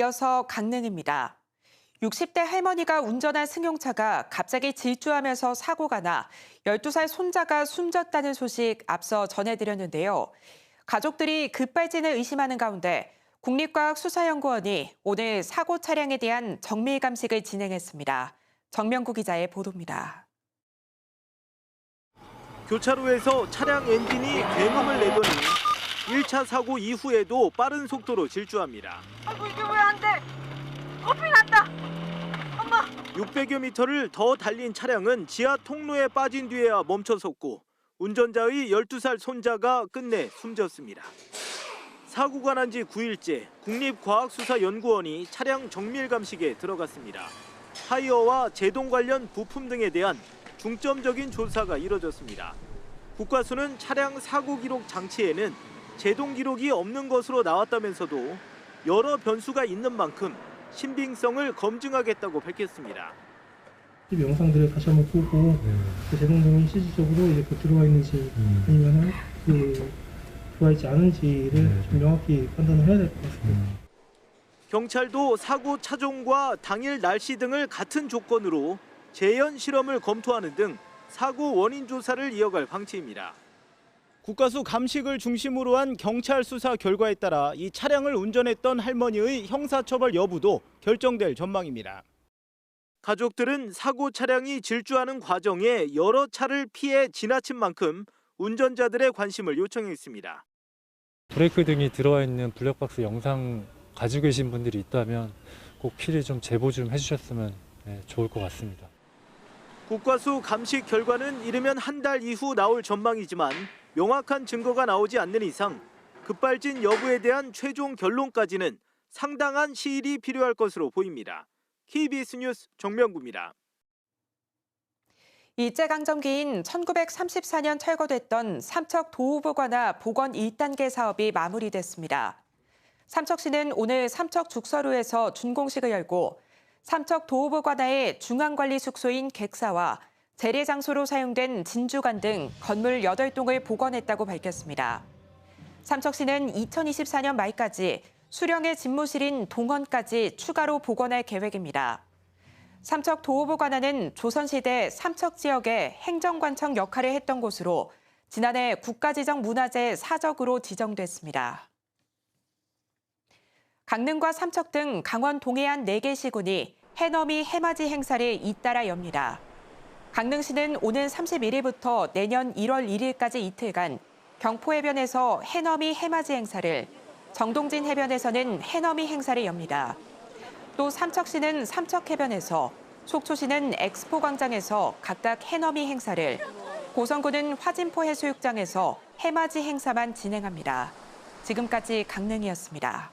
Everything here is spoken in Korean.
이어서 강릉입니다. 60대 할머니가 운전한 승용차가 갑자기 질주하면서 사고가 나 12살 손자가 숨졌다는 소식 앞서 전해드렸는데요. 가족들이 급발진을 의심하는 가운데 국립과학수사연구원이 오늘 사고 차량에 대한 정밀 감식을 진행했습니다. 정명구 기자의 보도입니다. 교차로에서 차량 엔진이 굉음을 내더니 1차 사고 이후에도 빠른 속도로 질주합니다. 아이고 이게 왜 안 돼? 커피 났다. 엄마. 600여 미터를 더 달린 차량은 지하 통로에 빠진 뒤에야 멈춰섰고 운전자의 12살 손자가 끝내 숨졌습니다. 사고가 난 지 9일째 국립과학수사연구원이 차량 정밀 감식에 들어갔습니다. 타이어와 제동 관련 부품 등에 대한 중점적인 조사가 이뤄졌습니다. 국과수는 차량 사고 기록 장치에는 제동 기록이 없는 것으로 나왔다면서도 여러 변수가 있는 만큼 신빙성을 검증하겠다고 밝혔습니다. 영상들을 다시 한번 보고 그 제동등이 실질적으로 이제 들어와 있는지 아니면은 들어와 있지 않은지를 좀 명확히 판단을 해야 될 것 같습니다. 경찰도 사고 차종과 당일 날씨 등을 같은 조건으로 재현 실험을 검토하는 등 사고 원인 조사를 이어갈 방침입니다. 국과수 감식을 중심으로 한 경찰 수사 결과에 따라 이 차량을 운전했던 할머니의 형사처벌 여부도 결정될 전망입니다. 가족들은 사고 차량이 질주하는 과정에 여러 차를 피해 지나친 만큼 운전자들의 관심을 요청했습니다. 브레이크 등이 들어와 있는 블랙박스 영상 가지고 계신 분들이 있다면 꼭 필히 좀 제보 좀 해주셨으면 좋을 것 같습니다. 국과수 감식 결과는 이르면 한 달 이후 나올 전망이지만 명확한 증거가 나오지 않는 이상 급발진 여부에 대한 최종 결론까지는 상당한 시일이 필요할 것으로 보입니다. KBS 뉴스 정명구입니다. 일제강점기인 1934년 철거됐던 삼척 도우보관화 복원 1단계 사업이 마무리됐습니다. 삼척시는 오늘 삼척 죽서루에서 준공식을 열고 삼척 도우보관화의 중앙관리 숙소인 객사와 재래 장소로 사용된 진주관 등 건물 8동을 복원했다고 밝혔습니다. 삼척시는 2024년 말까지 수령의 집무실인 동원까지 추가로 복원할 계획입니다. 삼척 도우보관화는 조선시대 삼척 지역의 행정관청 역할을 했던 곳으로 지난해 국가지정문화재 사적으로 지정됐습니다. 강릉과 삼척 등 강원 동해안 4개 시군이 해넘이 해맞이 행사를 잇따라 엽니다. 강릉시는 오는 31일부터 내년 1월 1일까지 이틀간 경포해변에서 해넘이 해맞이 행사를, 정동진 해변에서는 해넘이 행사를 엽니다. 또 삼척시는 삼척해변에서, 속초시는 엑스포 광장에서 각각 해넘이 행사를, 고성군은 화진포 해수욕장에서 해맞이 행사만 진행합니다. 지금까지 강릉이었습니다.